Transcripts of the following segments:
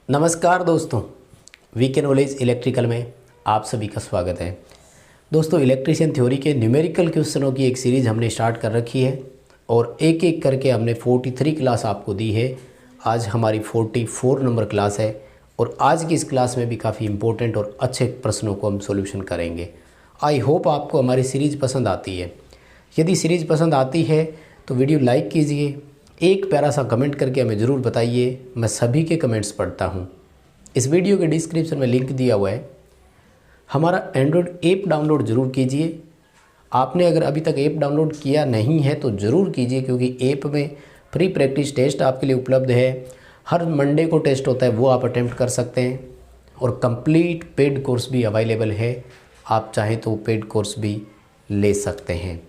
नमस्कार दोस्तों, VK knowledge electrical में आप सभी का स्वागत है। दोस्तों, इलेक्ट्रिशियन थ्योरी के न्यूमेरिकल क्वेश्चनों की एक सीरीज़ हमने स्टार्ट कर रखी है और एक एक करके हमने 43 क्लास आपको दी है। आज हमारी 44 नंबर क्लास है और आज की इस क्लास में भी काफ़ी इंपॉर्टेंट और अच्छे प्रश्नों को हम सॉल्यूशन करेंगे। आई होप आपको हमारी सीरीज़ पसंद आती है। यदि सीरीज़ पसंद आती है तो वीडियो लाइक कीजिए, एक प्यारा सा कमेंट करके हमें ज़रूर बताइए। मैं सभी के कमेंट्स पढ़ता हूँ। इस वीडियो के डिस्क्रिप्शन में लिंक दिया हुआ है, हमारा एंड्रॉयड ऐप डाउनलोड ज़रूर कीजिए। आपने अगर अभी तक ऐप डाउनलोड किया नहीं है तो ज़रूर कीजिए, क्योंकि ऐप में फ्री प्रैक्टिस टेस्ट आपके लिए उपलब्ध है। हर मंडे को टेस्ट होता है, वो आप अटेम्प्ट कर सकते हैं और कंप्लीट पेड कोर्स भी अवेलेबल है। आप चाहें तो पेड कोर्स भी ले सकते हैं।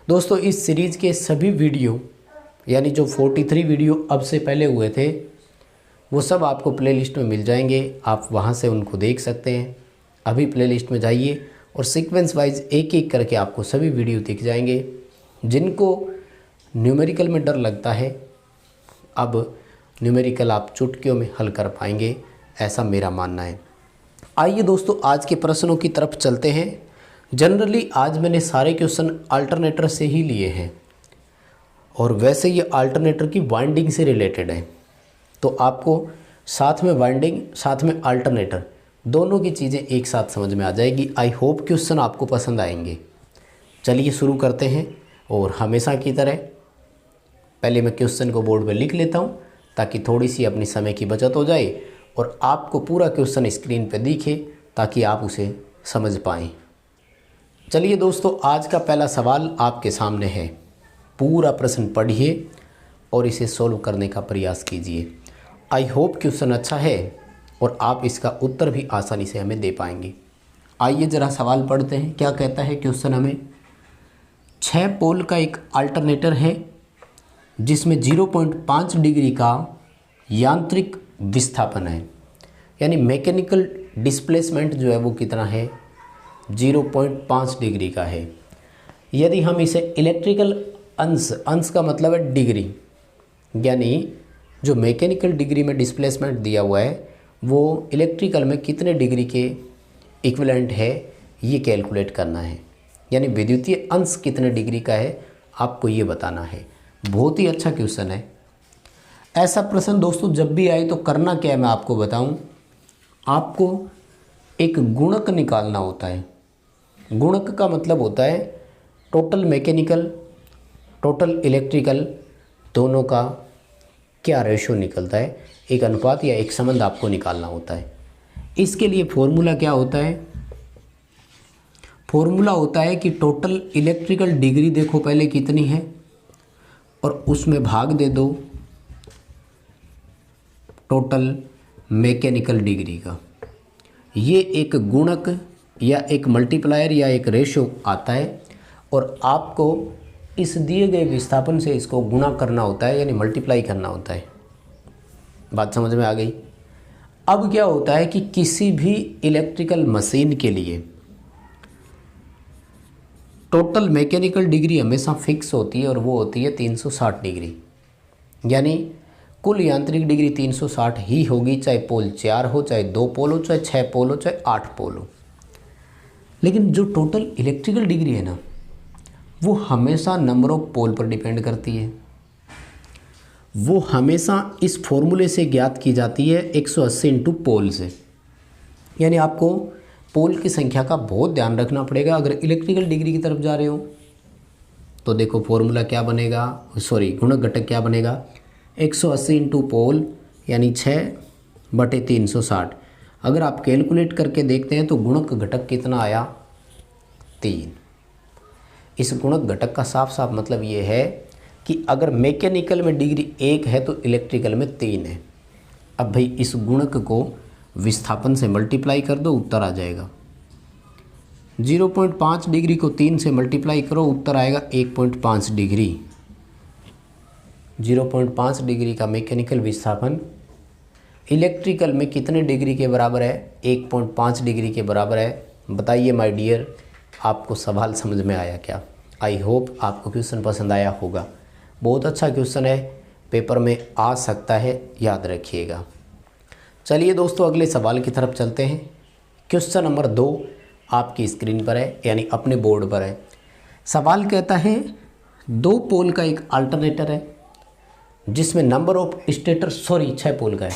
दोस्तों, इस सीरीज़ के सभी वीडियो यानी जो 43 वीडियो अब से पहले हुए थे वो सब आपको प्लेलिस्ट में मिल जाएंगे। आप वहां से उनको देख सकते हैं। अभी प्लेलिस्ट में जाइए और सीक्वेंस वाइज एक एक करके आपको सभी वीडियो दिख जाएंगे। जिनको न्यूमेरिकल में डर लगता है, अब न्यूमेरिकल आप चुटकियों में हल कर पाएंगे, ऐसा मेरा मानना है। आइए दोस्तों, आज के प्रश्नों की तरफ चलते हैं। जनरली आज मैंने सारे क्वेश्चन अल्टरनेटर से ही लिए हैं और वैसे ये अल्टरनेटर की वाइंडिंग से रिलेटेड है, तो आपको साथ में वाइंडिंग साथ में अल्टरनेटर दोनों की चीज़ें एक साथ समझ में आ जाएगी। आई होप क्वेश्चन आपको पसंद आएंगे। चलिए शुरू करते हैं। और हमेशा की तरह पहले मैं क्वेश्चन को बोर्ड पर लिख लेता हूँ ताकि थोड़ी सी अपनी समय की बचत हो जाए और आपको पूरा क्वेश्चन स्क्रीन पर दिखे ताकि आप उसे समझ पाएँ। चलिए दोस्तों, आज का पहला सवाल आपके सामने है। पूरा प्रश्न पढ़िए और इसे सॉल्व करने का प्रयास कीजिए। आई होप क्वेश्चन अच्छा है और आप इसका उत्तर भी आसानी से हमें दे पाएंगे। आइए ज़रा सवाल पढ़ते हैं। क्या कहता है क्वेश्चन हमें? 6 पोल का एक अल्टरनेटर है जिसमें 0.5 डिग्री का यांत्रिक विस्थापन है, यानी मैकेनिकल डिस्प्लेसमेंट जो है वो कितना है? 0.5 डिग्री का है। यदि हम इसे इलेक्ट्रिकल अंश का मतलब है डिग्री, यानी जो मैकेनिकल डिग्री में डिस्प्लेसमेंट दिया हुआ है वो इलेक्ट्रिकल में कितने डिग्री के इक्विवेलेंट है, ये कैलकुलेट करना है। यानी विद्युतीय अंश कितने डिग्री का है आपको ये बताना है। बहुत ही अच्छा क्वेश्चन है। ऐसा प्रश्न दोस्तों जब भी आए तो करना क्या है मैं आपको बताऊं। आपको एक गुणक निकालना होता है। गुणक का मतलब होता है टोटल मैकेनिकल टोटल इलेक्ट्रिकल दोनों का क्या रेशो निकलता है, एक अनुपात या एक संबंध आपको निकालना होता है। इसके लिए फॉर्मूला क्या होता है? फॉर्मूला होता है कि टोटल इलेक्ट्रिकल डिग्री देखो पहले कितनी है और उसमें भाग दे दो टोटल मैकेनिकल डिग्री का। ये एक गुणक या एक मल्टीप्लायर या एक रेशो आता है और आपको इस दिए गए विस्थापन से इसको गुणा करना होता है, यानी मल्टीप्लाई करना होता है। बात समझ में आ गई? अब क्या होता है कि किसी भी इलेक्ट्रिकल मशीन के लिए टोटल मैकेनिकल डिग्री हमेशा फिक्स होती है और वो होती है 360 डिग्री। यानी कुल यांत्रिक डिग्री 360 ही होगी, चाहे पोल 4 हो, चाहे 2 पोल हो, चाहे 6 पोल हो, चाहे 8 पोल हो। लेकिन जो टोटल इलेक्ट्रिकल डिग्री है ना, वो हमेशा नंबर ऑफ पोल पर डिपेंड करती है। वो हमेशा इस फॉर्मूले से ज्ञात की जाती है 180 इंटू पोल से। यानी आपको पोल की संख्या का बहुत ध्यान रखना पड़ेगा अगर इलेक्ट्रिकल डिग्री की तरफ जा रहे हो। तो देखो फॉर्मूला क्या बनेगा, गुणक घटक क्या बनेगा? 180 इंटू पोल यानी 6/360। अगर आप कैलकुलेट करके देखते हैं तो गुणक घटक कितना आया? 3। इस गुणक घटक का साफ साफ मतलब ये है कि अगर मैकेनिकल में डिग्री 1 है तो इलेक्ट्रिकल में 3 है। अब भाई इस गुणक को विस्थापन से मल्टीप्लाई कर दो, उत्तर आ जाएगा। 0.5 डिग्री को 3 से मल्टीप्लाई करो, उत्तर आएगा 1.5 डिग्री। 0.5 डिग्री का मैकेनिकल विस्थापन इलेक्ट्रिकल में कितने डिग्री के बराबर है? 1.5 डिग्री के बराबर है। बताइए माय डियर, आपको सवाल समझ में आया क्या? आई होप आपको क्वेश्चन पसंद आया होगा। बहुत अच्छा क्वेश्चन है, पेपर में आ सकता है, याद रखिएगा। चलिए दोस्तों अगले सवाल की तरफ चलते हैं। क्वेश्चन नंबर 2 आपकी स्क्रीन पर है, यानी अपने बोर्ड पर है। सवाल कहता है 2 पोल का एक अल्टरनेटर है जिसमें नंबर ऑफ स्टेटर 6 पोल का है,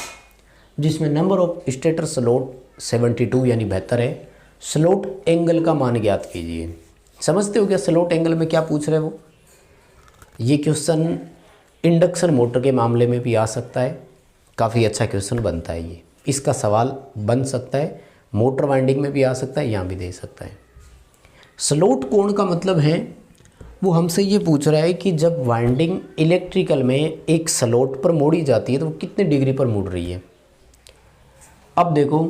जिसमें नंबर ऑफ स्टेटर स्लॉट 72 यानी 72 है। स्लॉट एंगल का मान ज्ञात कीजिए। समझते हो क्या स्लॉट एंगल में क्या पूछ रहे हैं वो? ये क्वेश्चन इंडक्शन मोटर के मामले में भी आ सकता है, काफ़ी अच्छा क्वेश्चन बनता है ये। इसका सवाल बन सकता है, मोटर वाइंडिंग में भी आ सकता है, यहाँ भी दे सकता है। स्लॉट कोण का मतलब है वो हमसे ये पूछ रहा है कि जब वाइंडिंग इलेक्ट्रिकल में एक स्लॉट पर मोड़ी जाती है तो वो कितने डिग्री पर मुड़ रही है। अब देखो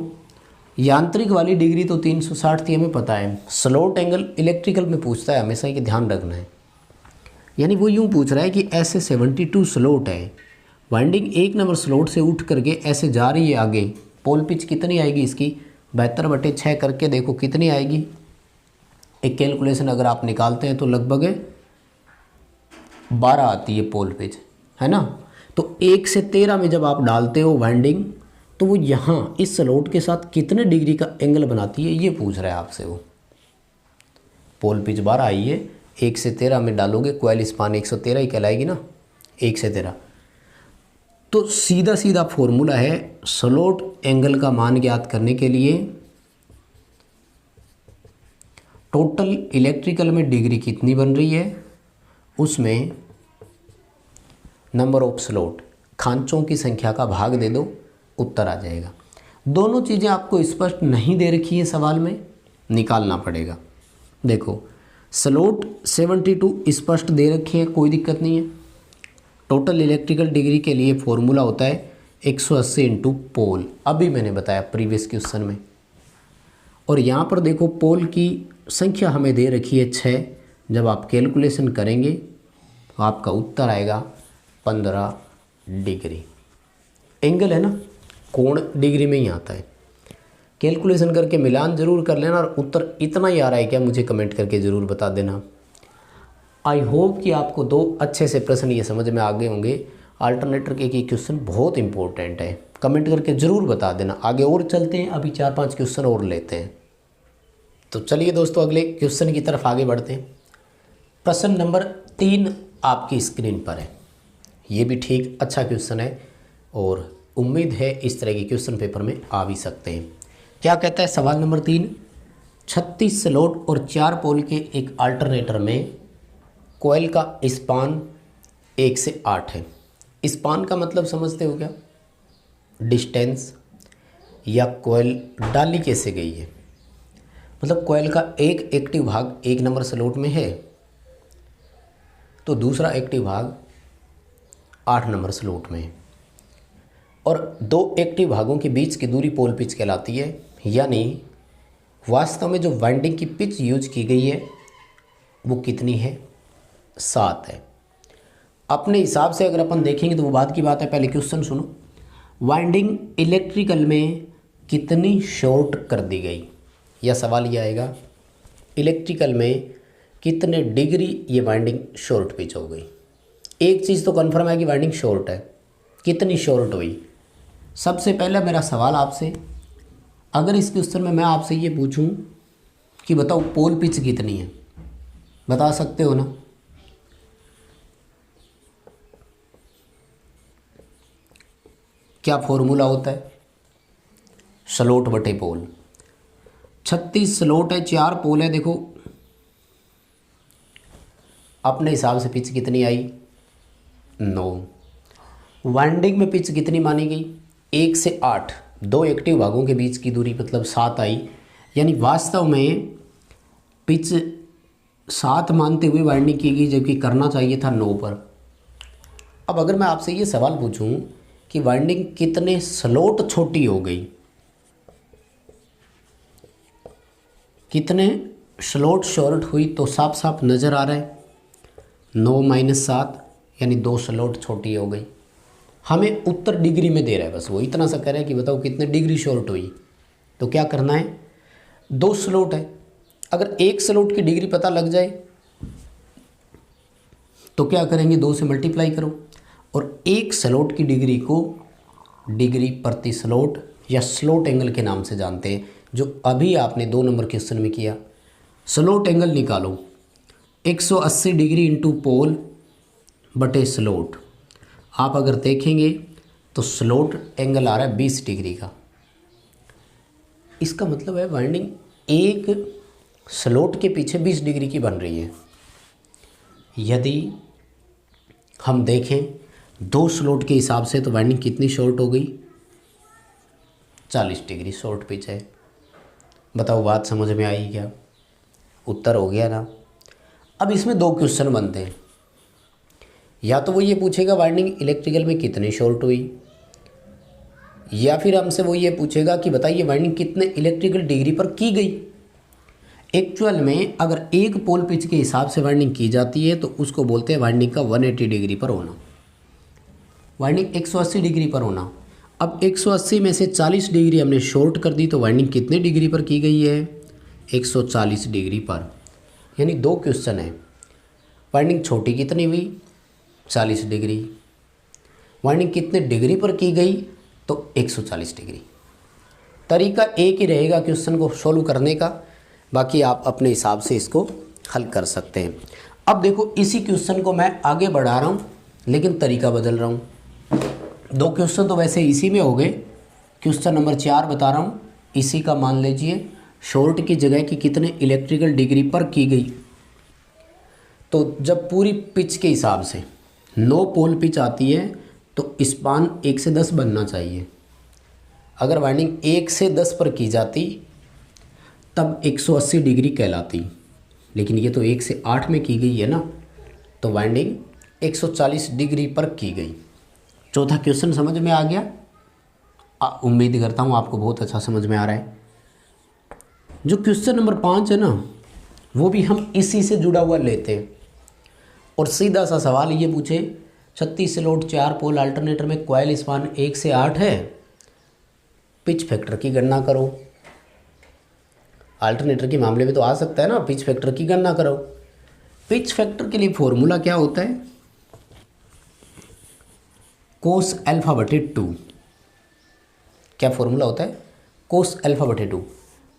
यांत्रिक वाली डिग्री तो 360 थी, हमें पता है। स्लॉट एंगल इलेक्ट्रिकल में पूछता है, हमेशा ये ध्यान रखना है। यानी वो यूँ पूछ रहा है कि ऐसे 72 स्लॉट है, वाइंडिंग 1 नंबर स्लॉट से उठ करके ऐसे जा रही है आगे, पोल पिच कितनी आएगी इसकी 72/6 करके देखो कितनी आएगी। एक कैलकुलेशन अगर आप निकालते हैं तो लगभग 12 आती है पोल पिच, है ना। तो 1 से 13 में जब आप डालते हो वाइंडिंग तो वो यहाँ इस स्लॉट के साथ कितने डिग्री का एंगल बनाती है ये पूछ रहा है आपसे वो। पोल पिच 12 आई है, 1 से 13 में डालोगे, कोयल स्पान 113 ही कहलाएगी ना, 1 से 13। तो सीधा सीधा फॉर्मूला है स्लॉट एंगल का मान ज्ञात करने के लिए टोटल इलेक्ट्रिकल में डिग्री कितनी बन रही है, उसमें नंबर ऑफ स्लॉट खांचों की संख्या का भाग दे दो, उत्तर आ जाएगा। दोनों चीज़ें आपको स्पष्ट नहीं दे रखी है सवाल में, निकालना पड़ेगा। देखो स्लॉट 72 स्पष्ट दे रखी है, कोई दिक्कत नहीं है। टोटल इलेक्ट्रिकल डिग्री के लिए फॉर्मूला होता है 180 इंटू पोल, अभी मैंने बताया प्रीवियस क्वेश्चन में। और यहाँ पर देखो पोल की संख्या हमें दे रखी है 6। जब आप कैलकुलेशन करेंगे तो आपका उत्तर आएगा 15 डिग्री। एंगल है ना, कोण डिग्री में ही आता है। कैलकुलेशन करके मिलान ज़रूर कर लेना, और उत्तर इतना ही आ रहा है क्या मुझे कमेंट करके ज़रूर बता देना। आई होप कि आपको 2 अच्छे से प्रश्न ये समझ में आ गए होंगे। अल्टरनेटर के क्वेश्चन बहुत इंपॉर्टेंट है, कमेंट करके ज़रूर बता देना। आगे और चलते हैं, अभी 4-5 क्वेश्चन और लेते हैं। तो चलिए दोस्तों अगले क्वेश्चन की तरफ आगे बढ़ते हैं। प्रश्न नंबर 3 आपकी स्क्रीन पर है। ये भी ठीक अच्छा क्वेश्चन है और उम्मीद है इस तरह के क्वेश्चन पेपर में आ भी सकते हैं। क्या कहता है सवाल नंबर 3, 36 स्लॉट और 4 पोल के एक अल्टरनेटर में कॉइल का स्पान 1 से 8 है। स्पान का मतलब समझते हो क्या? डिस्टेंस, या कॉइल डाली कैसे गई है। मतलब कॉइल का एक एक्टिव भाग 1 नंबर स्लॉट में है तो दूसरा एक्टिव भाग 8 नंबर स्लॉट में है, और 2 एक्टिव भागों के बीच की दूरी पोल पिच कहलाती है। यानी वास्तव में जो वाइंडिंग की पिच यूज की गई है वो कितनी है? 7 है। अपने हिसाब से अगर अपन देखेंगे तो वो बात की बात है। पहले क्वेश्चन सुनो, वाइंडिंग इलेक्ट्रिकल में कितनी शॉर्ट कर दी गई, यह सवाल ये आएगा। इलेक्ट्रिकल में कितने डिग्री ये वाइंडिंग शॉर्ट पिच हो गई। एक चीज़ तो कन्फर्म है कि वाइंडिंग शॉर्ट है, कितनी शॉर्ट हुई। सबसे पहले मेरा सवाल आपसे, अगर इस क्वेश्चन में मैं आपसे ये पूछूं कि बताओ पोल पिच कितनी है, बता सकते हो ना? क्या फॉर्मूला होता है? स्लॉट बटे पोल। 36 स्लॉट है, 4 पोल है। देखो अपने हिसाब से पिच कितनी आई? 9। वाइंडिंग में पिच कितनी मानी गई? 1 से 8, 2 एक्टिव भागों के बीच की दूरी मतलब 7 आई। यानी वास्तव में पिच 7 मानते हुए वाइंडिंग की गई, जबकि करना चाहिए था 9 पर। अब अगर मैं आपसे ये सवाल पूछूं कि वाइंडिंग कितने स्लॉट छोटी हो गई, कितने स्लॉट शॉर्ट हुई, तो साफ साफ नज़र आ रहा है 9 - 7 यानी 2 स्लॉट छोटी हो गई। हमें उत्तर डिग्री में दे रहा है, बस वो इतना सा कह रहा है कि बताओ कितने डिग्री शॉर्ट हुई। तो क्या करना है, 2 स्लॉट है, अगर 1 स्लॉट की डिग्री पता लग जाए तो क्या करेंगे, 2 से मल्टीप्लाई करो और 1 स्लॉट की डिग्री को डिग्री प्रति स्लोट या स्लोट एंगल के नाम से जानते हैं, जो अभी आपने 2 नंबर क्वेश्चन में किया। स्लोट एंगल निकालो, 180 डिग्री इंटू पोल बटे स्लोट। आप अगर देखेंगे तो स्लोट एंगल आ रहा है 20 डिग्री का। इसका मतलब है वाइंडिंग एक स्लोट के पीछे 20 डिग्री की बन रही है। यदि हम देखें 2 स्लोट के हिसाब से तो वाइंडिंग कितनी शॉर्ट हो गई, 40 डिग्री शॉर्ट पिच है। बताओ बात समझ में आई क्या? उत्तर हो गया ना। अब इसमें 2 क्वेश्चन बनते हैं, या तो वो ये पूछेगा वाइंडिंग इलेक्ट्रिकल में कितनी शॉर्ट हुई, या फिर हमसे वो ये पूछेगा कि बताइए वाइंडिंग कितने इलेक्ट्रिकल डिग्री पर की गई। एक्चुअल में अगर एक पोल पिच के हिसाब से वाइंडिंग की जाती है तो उसको बोलते हैं वाइंडिंग का 180 डिग्री पर होना, वाइंडिंग 180 डिग्री पर होना। अब 180 में से 40 डिग्री हमने शॉर्ट कर दी तो वाइंडिंग कितने डिग्री पर की गई है, 140 डिग्री पर। यानी 2 क्वेश्चन है, वाइंडिंग छोटी कितनी हुई, 40 डिग्री, वाइंडिंग कितने डिग्री पर की गई तो 140 डिग्री। तरीका एक ही रहेगा क्वेश्चन को सॉल्व करने का, बाकी आप अपने हिसाब से इसको हल कर सकते हैं। अब देखो इसी क्वेश्चन को मैं आगे बढ़ा रहा हूँ लेकिन तरीका बदल रहा हूँ। 2 क्वेश्चन तो वैसे इसी में हो गए, क्वेश्चन नंबर 4 बता रहा हूँ। इसी का मान लीजिए शॉर्ट की जगह की कितने इलेक्ट्रिकल डिग्री पर की गई। तो जब पूरी पिच के हिसाब से 9 पोल पिच आती है तो स्पान 1 से 10 बनना चाहिए। अगर वाइंडिंग 1 से 10 पर की जाती तब 180 डिग्री कहलाती, लेकिन ये तो 1 से 8 में की गई है ना, तो वाइंडिंग 140 डिग्री पर की गई। चौथा क्वेश्चन समझ में आ गया? उम्मीद करता हूँ आपको बहुत अच्छा समझ में आ रहा है। जो क्वेश्चन नंबर 5 है ना, वो भी हम इसी से जुड़ा हुआ लेते हैं और सीधा सा सवाल ये पूछे 36 स्लोट 4 पोल अल्टरनेटर में कॉइल स्पान 1 से 8 है, पिच फैक्टर की गणना करो। अल्टरनेटर के मामले में तो आ सकता है ना, पिच फैक्टर की गणना करो। पिच फैक्टर के लिए फॉर्मूला क्या होता है, कोस अल्फा बटे 2। क्या फॉर्मूला होता है, कोस अल्फा बटे 2।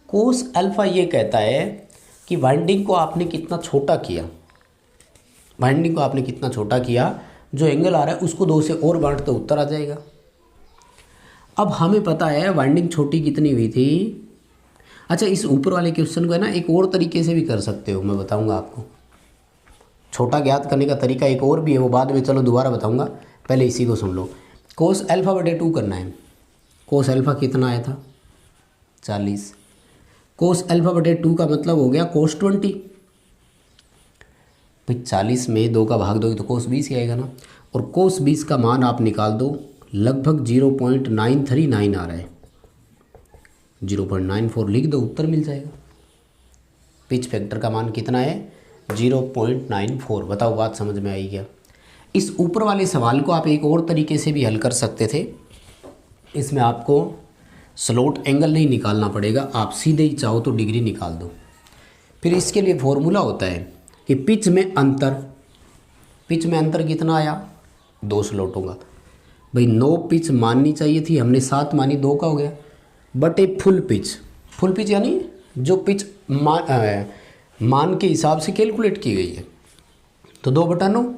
कोस अल्फा ये कहता है कि वाइंडिंग को आपने कितना छोटा किया, वाइंडिंग को आपने कितना छोटा किया, जो एंगल आ रहा है उसको 2 से और बांट तो उत्तर आ जाएगा। अब हमें पता है वाइंडिंग छोटी कितनी हुई थी। अच्छा, इस ऊपर वाले क्वेश्चन को है ना एक और तरीके से भी कर सकते हो, मैं बताऊंगा आपको। छोटा ज्ञात करने का तरीका एक और भी है, वो बाद में चलो दोबारा बताऊंगा, पहले इसी को सुन लो। कोस अल्फा बटे 2 करना है। कोस अल्फा कितना आया था, 40। कोस अल्फा बटे 2 का मतलब हो गया कोस 20। भाई 40 में 2 का भाग दोगे तो कोस 20 ही आएगा ना, और कोस 20 का मान आप निकाल दो, लगभग 0.939 आ रहा है। 0.94 लिख दो, उत्तर मिल जाएगा। पिच फैक्टर का मान कितना है, 0.94। बताओ बात समझ में आई क्या? इस ऊपर वाले सवाल को आप एक और तरीके से भी हल कर सकते थे। इसमें आपको स्लोट एंगल नहीं निकालना पड़ेगा, आप सीधे ही चाहो तो डिग्री निकाल दो। फिर इसके लिए फॉर्मूला होता है कि पिच में अंतर कितना आया, 2 स्लोटों का। भाई 9 पिच माननी चाहिए थी, हमने 7 मानी, 2 का हो गया, बटे फुल पिच यानी जो पिच मान के हिसाब से कैलकुलेट की गई है, तो 2/9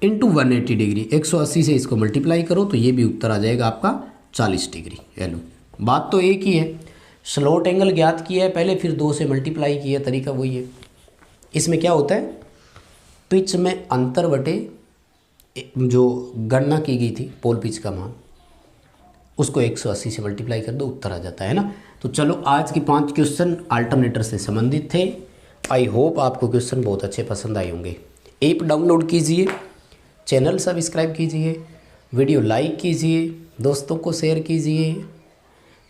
इंटू 180 डिग्री, 180 से इसको मल्टीप्लाई करो तो ये भी उत्तर आ जाएगा आपका 40 डिग्री। हेलो, बात तो एक ही है, स्लोट एंगल ज्ञात किया है पहले, फिर 2 से मल्टीप्लाई किया, तरीका वही है। इसमें क्या होता है, पिच में अंतर बटे जो गणना की गई थी पोल पिच का मान, उसको 180 से मल्टीप्लाई कर दो, उत्तर आ जाता है ना। तो चलो, आज के 5 क्वेश्चन अल्टरनेटर से संबंधित थे। आई होप आपको क्वेश्चन बहुत अच्छे पसंद आए होंगे। ऐप डाउनलोड कीजिए, चैनल सब्सक्राइब कीजिए, वीडियो लाइक कीजिए, दोस्तों को शेयर कीजिए,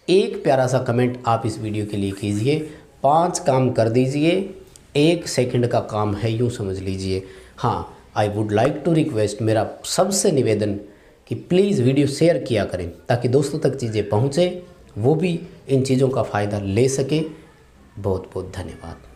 एक प्यारा सा कमेंट आप इस वीडियो के लिए कीजिए। 5 काम कर दीजिए, 1 सेकंड का काम है, यूँ समझ लीजिए। हाँ, I would like to request, मेरा सबसे निवेदन कि प्लीज़ वीडियो शेयर किया करें ताकि दोस्तों तक चीज़ें पहुँचे, वो भी इन चीज़ों का फ़ायदा ले सके। बहुत बहुत धन्यवाद।